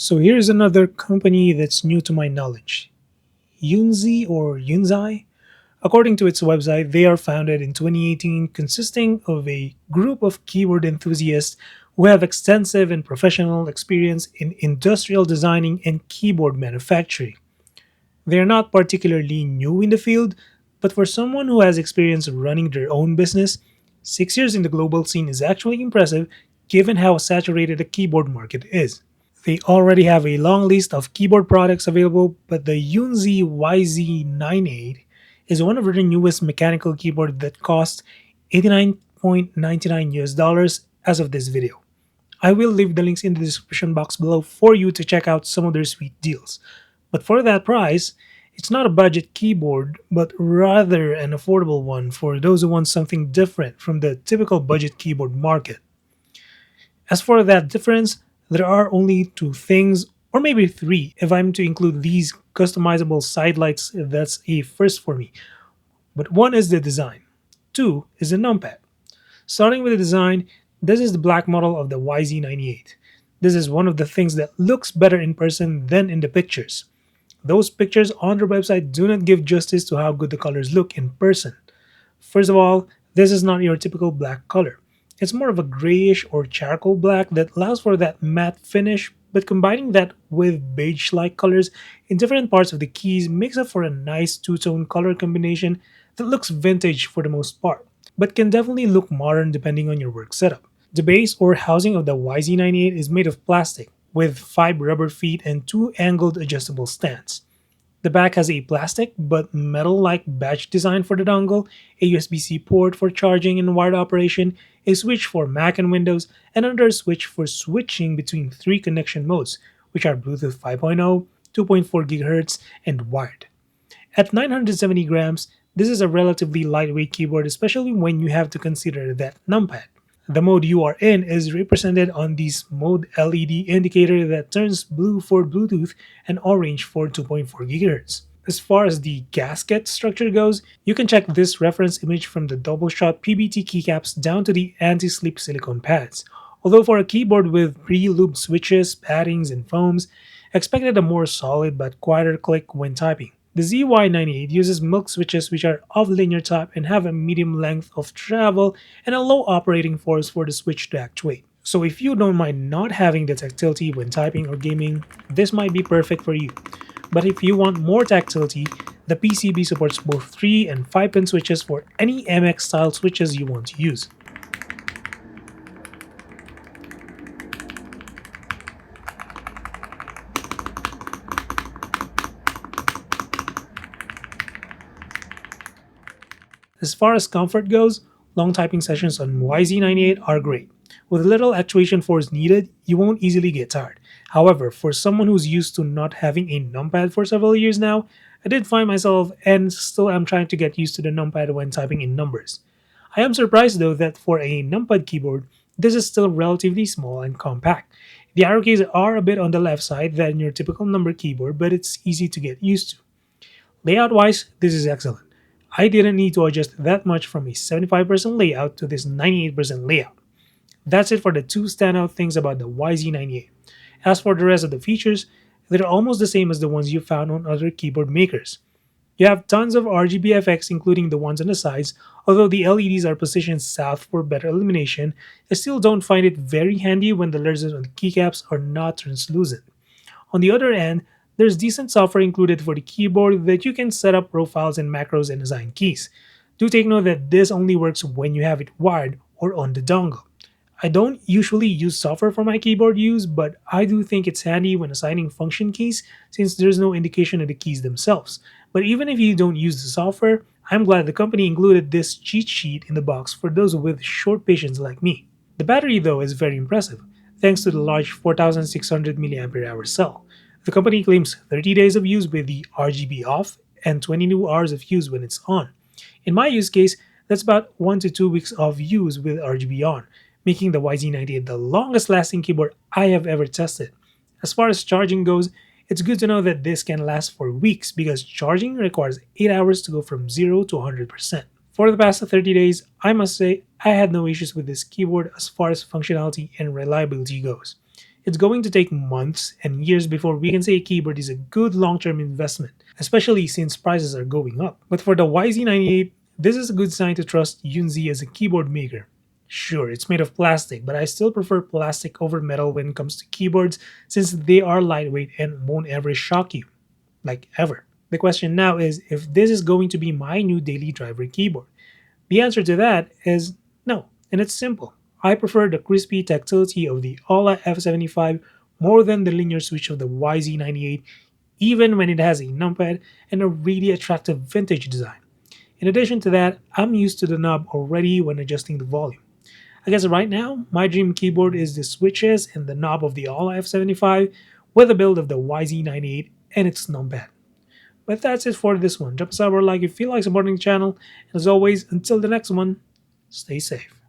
So here's another company that's new to my knowledge. Yunzii. According to its website, they are founded in 2018, consisting of a group of keyboard enthusiasts who have extensive and professional experience in industrial designing and keyboard manufacturing. They are not particularly new in the field, but for someone who has experience running their own business, 6 years in the global scene is actually impressive given how saturated the keyboard market is. They already have a long list of keyboard products available, but the Yunzii YZ98 is one of their newest mechanical keyboard that costs 89.99 US dollars as of this video. I will leave the links in the description box below for you to check out some of their sweet deals. But for that price, it's not a budget keyboard, but rather an affordable one for those who want something different from the typical budget keyboard market. As for that difference, there are only two things, or maybe three, if I'm to include these customizable side lights, that's a first for me. But one is the design. Two is the numpad. Starting with the design, this is the black model of the YZ98. This is one of the things that looks better in person than in the pictures. Those pictures on their website do not give justice to how good the colors look in person. First of all, this is not your typical black color. It's more of a grayish or charcoal black that allows for that matte finish, but combining that with beige-like colors in different parts of the keys makes up for a nice two-tone color combination that looks vintage for the most part, but can definitely look modern depending on your work setup. The base or housing of the YZ98 is made of plastic, with 5 rubber feet and 2 angled adjustable stands. The back has a plastic but metal-like badge design for the dongle, a USB-C port for charging and wired operation, a switch for Mac and Windows, and another switch for switching between three connection modes, which are Bluetooth 5.0, 2.4 GHz, and wired. At 970 grams, this is a relatively lightweight keyboard, especially when you have to consider that numpad. The mode you are in is represented on this mode LED indicator that turns blue for Bluetooth and orange for 2.4 GHz. As far as the gasket structure goes, you can check this reference image from the double-shot PBT keycaps down to the anti-slip silicone pads. Although for a keyboard with pre-lubed switches, paddings, and foams, expected a more solid but quieter click when typing. The ZY98 uses milk switches which are of linear type and have a medium length of travel and a low operating force for the switch to actuate. So if you don't mind not having the tactility when typing or gaming, this might be perfect for you. But if you want more tactility, the PCB supports both 3 and 5-pin switches for any MX style switches you want to use. As far as comfort goes, long typing sessions on YZ98 are great. With little actuation force needed, you won't easily get tired. However, for someone who's used to not having a numpad for several years now, I did find myself and still am trying to get used to the numpad when typing in numbers. I am surprised though that for a numpad keyboard, this is still relatively small and compact. The arrow keys are a bit on the left side than your typical number keyboard, but it's easy to get used to. Layout wise, this is excellent. I didn't need to adjust that much from a 75% layout to this 98% layout. That's it for the two standout things about the YZ98. As for the rest of the features, they're almost the same as the ones you found on other keyboard makers. You have tons of RGB effects including the ones on the sides, although the LEDs are positioned south for better illumination. I still don't find it very handy when the lasers on the keycaps are not translucent. On the other end, there's decent software included for the keyboard that you can set up profiles and macros and assign keys. Do take note that this only works when you have it wired or on the dongle. I don't usually use software for my keyboard use, but I do think it's handy when assigning function keys since there's no indication of the keys themselves. But even if you don't use the software, I'm glad the company included this cheat sheet in the box for those with short patience like me. The battery though is very impressive, thanks to the large 4600 mAh cell. The company claims 30 days of use with the RGB off and 22 hours of use when it's on. In my use case, that's about 1 to 2 weeks of use with RGB on, making the YZ98 the longest lasting keyboard I have ever tested. As far as charging goes, it's good to know that this can last for weeks because charging requires 8 hours to go from 0 to 100%. For the past 30 days, I must say I had no issues with this keyboard as far as functionality and reliability goes. It's going to take months and years before we can say a keyboard is a good long term investment, especially since prices are going up. But for the YZ98, this is a good sign to trust Yunzii as a keyboard maker. Sure, it's made of plastic, but I still prefer plastic over metal when it comes to keyboards since they are lightweight and won't ever shock you. Like ever. The question now is if this is going to be my new daily driver keyboard. The answer to that is no, and it's simple. I prefer the crispy tactility of the Ola F75 more than the linear switch of the YZ98, even when it has a numpad and a really attractive vintage design. In addition to that, I'm used to the knob already when adjusting the volume. I guess right now, my dream keyboard is the switches and the knob of the Ola F75 with a build of the YZ98 and its numpad. But that's it for this one. Drop a sub or like if you feel like supporting the channel. And as always, until the next one, stay safe.